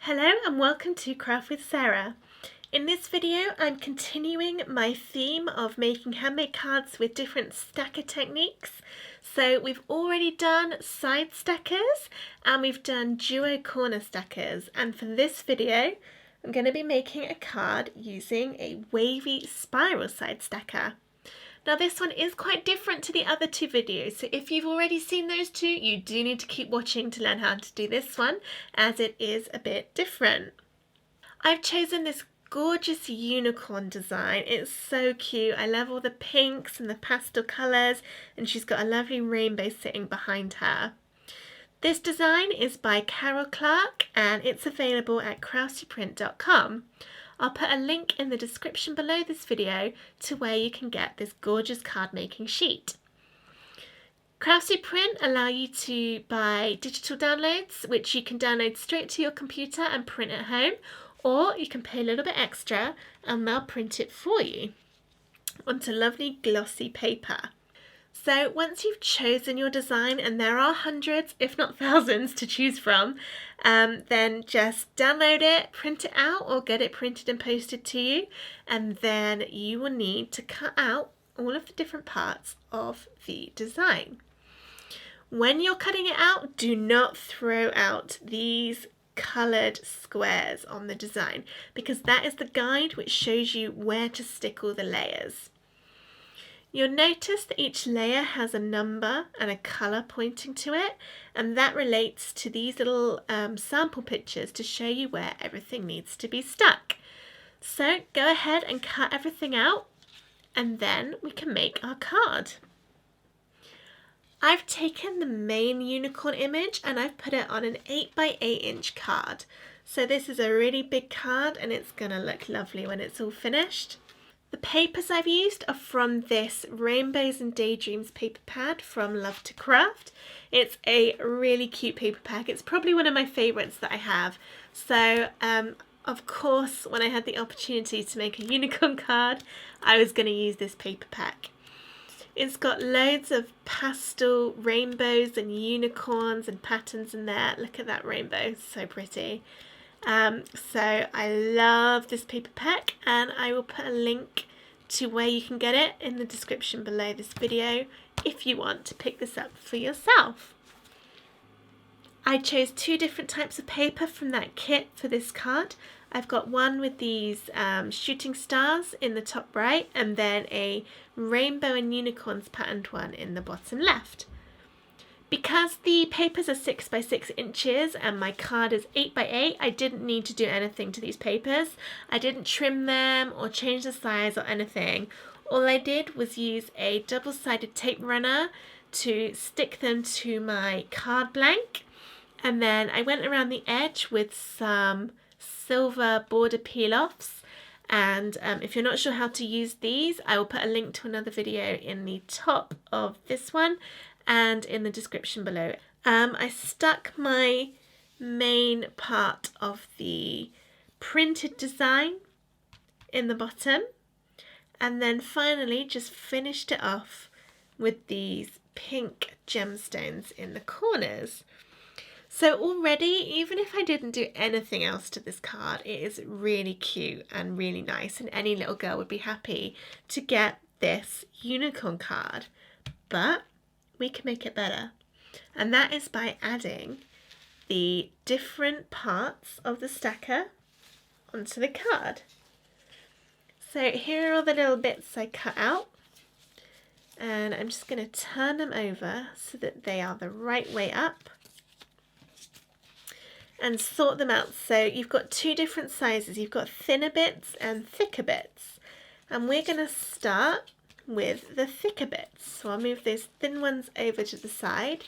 Hello and welcome to Craft with Sarah. In this video I'm continuing my theme of making handmade cards with different stacker techniques. So we've already done side stackers and we've done duo corner stackers, and for this video I'm going to be making a card using a wavy spiral side stacker. Now this one is quite different to the other two videos, so if you've already seen those two, you do need to keep watching to learn how to do this one, as it is a bit different. I've chosen this gorgeous unicorn design. It's so cute. I love all the pinks and the pastel colours, and she's got a lovely rainbow sitting behind her. This design is by Carol Clarke and it's available at craftyprint.com. I'll put a link in the description below this video to where you can get this gorgeous card making sheet. Crafty Print allow you to buy digital downloads, which you can download straight to your computer and print at home, or you can pay a little bit extra and they'll print it for you onto lovely glossy paper. So once you've chosen your design, and there are hundreds if not thousands to choose from, then just download it, print it out or get it printed and posted to you, and then you will need to cut out all of the different parts of the design. When you're cutting it out, do not throw out these coloured squares on the design, because that is the guide which shows you where to stick all the layers. You'll notice that each layer has a number and a colour pointing to it, and that relates to these little sample pictures to show you where everything needs to be stuck. So go ahead and cut everything out, and then we can make our card. I've taken the main unicorn image and I've put it on an 8x8 card. So this is a really big card and it's going to look lovely when it's all finished. The papers I've used are from this Rainbows and Daydreams paper pad from Love to Craft. It's a really cute paper pack. It's probably one of my favourites that I have. So of course, when I had the opportunity to make a unicorn card, I was going to use this paper pack. It's got loads of pastel rainbows and unicorns and patterns in there. Look at that rainbow, it's so pretty. So I love this paper pack, and I will put a link to where you can get it in the description below this video if you want to pick this up for yourself. I chose two different types of paper from that kit for this card. I've got one with these shooting stars in the top right, and then a rainbow and unicorns patterned one in the bottom left. Because the papers are 6x6 and my card is 8x8, I didn't need to do anything to these papers. I didn't trim them or change the size or anything. All I did was use a double-sided tape runner to stick them to my card blank, and then I went around the edge with some silver border peel-offs. And if you're not sure how to use these, I will put a link to another video in the top of this one and in the description below. I stuck my main part of the printed design in the bottom, and then finally just finished it off with these pink gemstones in the corners. So already, even if I didn't do anything else to this card, it is really cute and really nice, and any little girl would be happy to get this unicorn card. But we can make it better, and that is by adding the different parts of the stacker onto the card. So here are all the little bits I cut out, and I'm just going to turn them over so that they are the right way up and sort them out. So you've got two different sizes. You've got thinner bits and thicker bits, and we're going to start with the thicker bits. So I'll move those thin ones over to the side,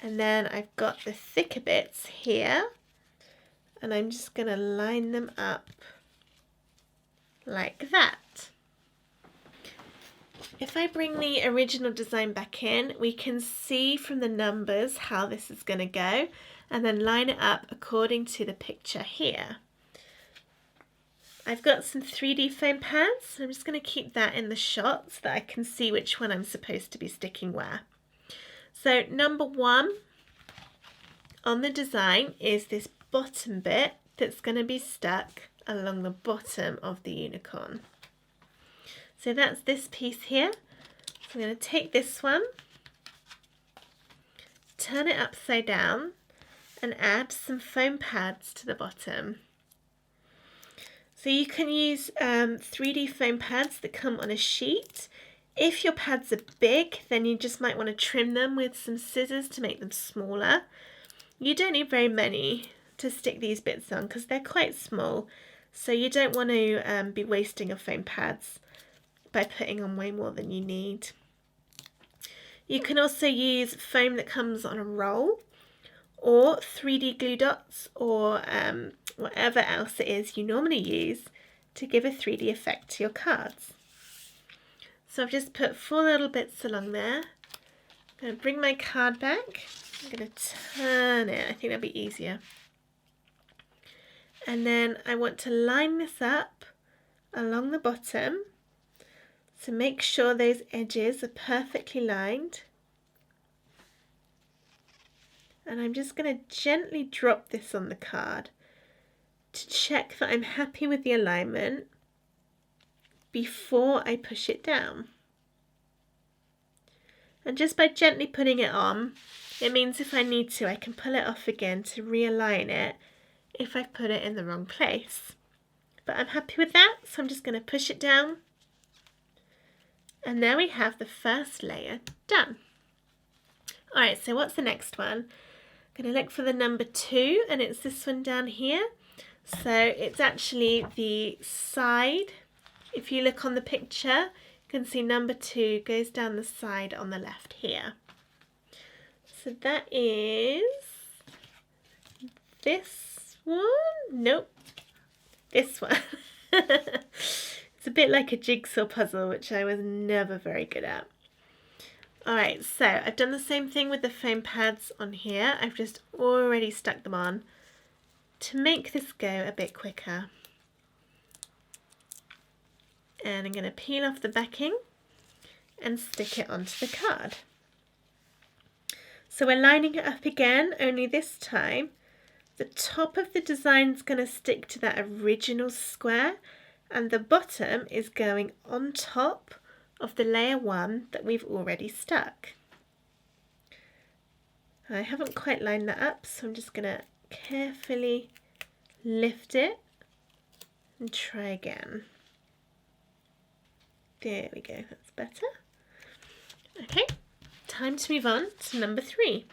and then I've got the thicker bits here, and I'm just going to line them up like that. If I bring the original design back in, we can see from the numbers how this is going to go, and then line it up according to the picture here. I've got some 3D foam pads, so I'm just going to keep that in the shot so that I can see which one I'm supposed to be sticking where. So number one on the design is this bottom bit that's going to be stuck along the bottom of the unicorn. So that's this piece here. So I'm going to take this one, turn it upside down and add some foam pads to the bottom. So you can use 3D foam pads that come on a sheet. If your pads are big, then you just might want to trim them with some scissors to make them smaller. You don't need very many to stick these bits on because they're quite small, so you don't want to be wasting your foam pads by putting on way more than you need. You can also use foam that comes on a roll, or 3D glue dots, or whatever else it is you normally use to give a 3D effect to your cards. So I've just put 4 little bits along there. I'm going to bring my card back. I'm going to turn it. I think that'll be easier. And then I want to line this up along the bottom. So make sure those edges are perfectly lined. And I'm just going to gently drop this on the card to check that I'm happy with the alignment before I push it down. And just by gently putting it on, it means if I need to, I can pull it off again to realign it if I've put it in the wrong place. But I'm happy with that, so I'm just going to push it down. And there we have the first layer done. Alright, so what's the next one? I'm going to look for the number 2, and it's this one down here. So it's actually the side. If you look on the picture, you can see number 2 goes down the side on the left here. So that is this one. Nope, this one. It's a bit like a jigsaw puzzle, which I was never very good at. Alright, so I've done the same thing with the foam pads on here. I've just already stuck them on to make this go a bit quicker. And I'm going to peel off the backing and stick it onto the card. So we're lining it up again, only this time the top of the design is going to stick to that original square, and the bottom is going on top of the layer 1 that we've already stuck. I haven't quite lined that up, so I'm just going to carefully lift it and try again. There we go, that's better. Okay, time to move on to number 3.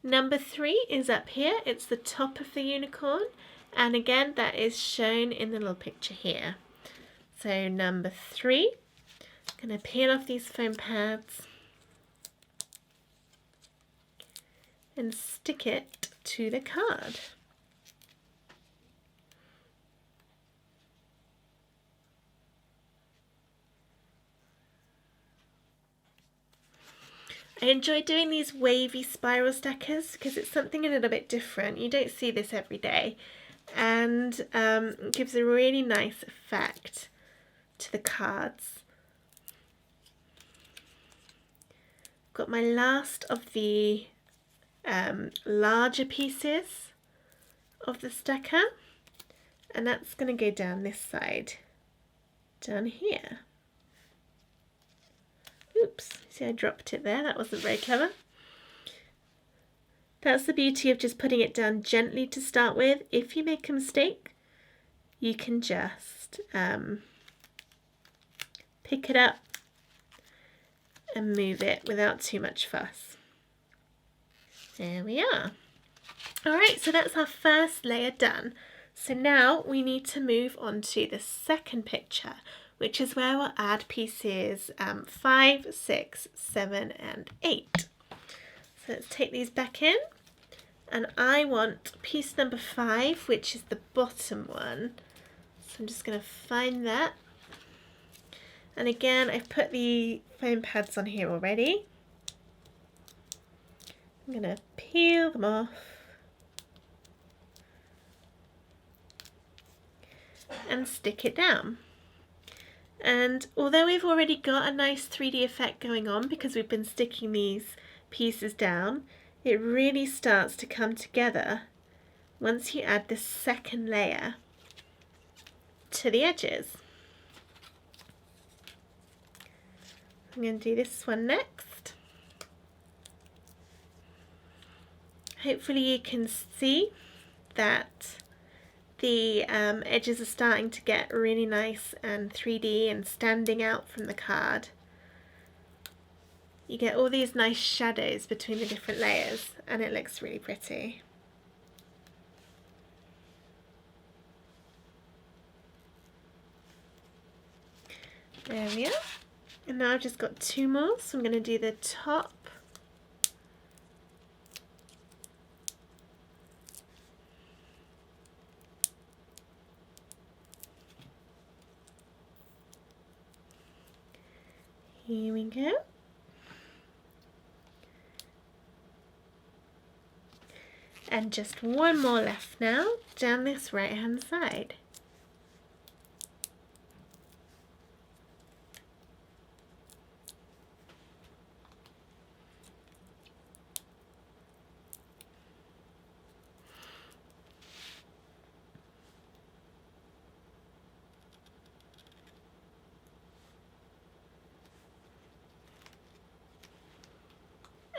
Number 3 is up here. It's the top of the unicorn, and again that is shown in the little picture here. So number 3, I'm going to peel off these foam pads and stick it to the card. I enjoy doing these wavy spiral stackers because it's something a little bit different. You don't see this every day, and it gives a really nice effect to the cards. Got my last of the larger pieces of the stacker, and that's going to go down this side, down here. Oops, see I dropped it there, that wasn't very clever. That's the beauty of just putting it down gently to start with. If you make a mistake, you can just pick it up and move it without too much fuss. There we are. Alright, so that's our first layer done. So now we need to move on to the second picture, which is where we'll add pieces 5, 6, 7 and 8. So let's take these back in, and I want piece number 5, which is the bottom one. So I'm just going to find that. And again, I've put the foam pads on here already. I'm going to peel them off and stick it down. And although we've already got a nice 3D effect going on because we've been sticking these pieces down, it really starts to come together once you add this second layer to the edges. I'm going to do this one next. Hopefully you can see that the edges are starting to get really nice and 3D and standing out from the card. You get all these nice shadows between the different layers and it looks really pretty. There we are. And now I've just got two more, so I'm going to do the top. Here we go. And just one more left now, down this right hand side.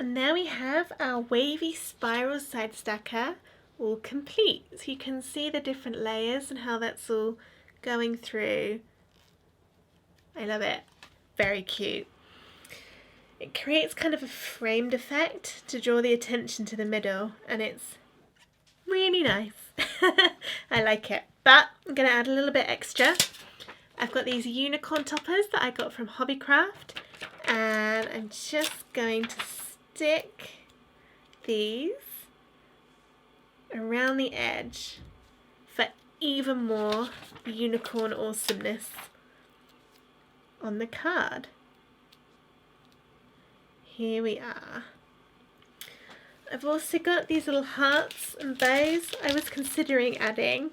And now we have our wavy spiral side stacker all complete. So you can see the different layers and how that's all going through. I love it. Very cute. It creates kind of a framed effect to draw the attention to the middle, and it's really nice. I like it. But I'm going to add a little bit extra. I've got these unicorn toppers that I got from Hobbycraft, and I'm just going to stick these around the edge for even more unicorn awesomeness on the card. Here we are. I've also got these little hearts and bows I was considering adding,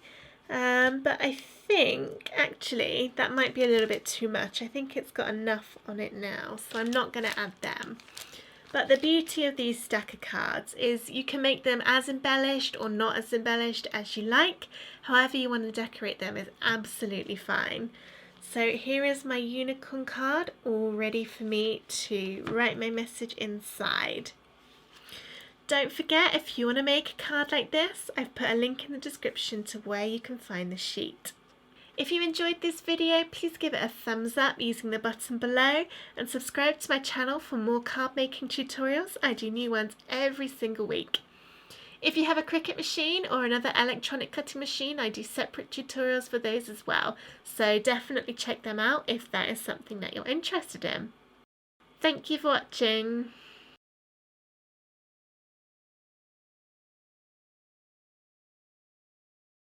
but I think actually that might be a little bit too much. I think it's got enough on it now, so I'm not going to add them. But the beauty of these stacker cards is you can make them as embellished or not as embellished as you like. However you want to decorate them is absolutely fine. So here is my unicorn card all ready for me to write my message inside. Don't forget, if you want to make a card like this, I've put a link in the description to where you can find the sheet. If you enjoyed this video, please give it a thumbs up using the button below and subscribe to my channel for more card making tutorials. I do new ones every single week. If you have a Cricut machine or another electronic cutting machine, I do separate tutorials for those as well. So definitely check them out if that is something that you're interested in. Thank you for watching.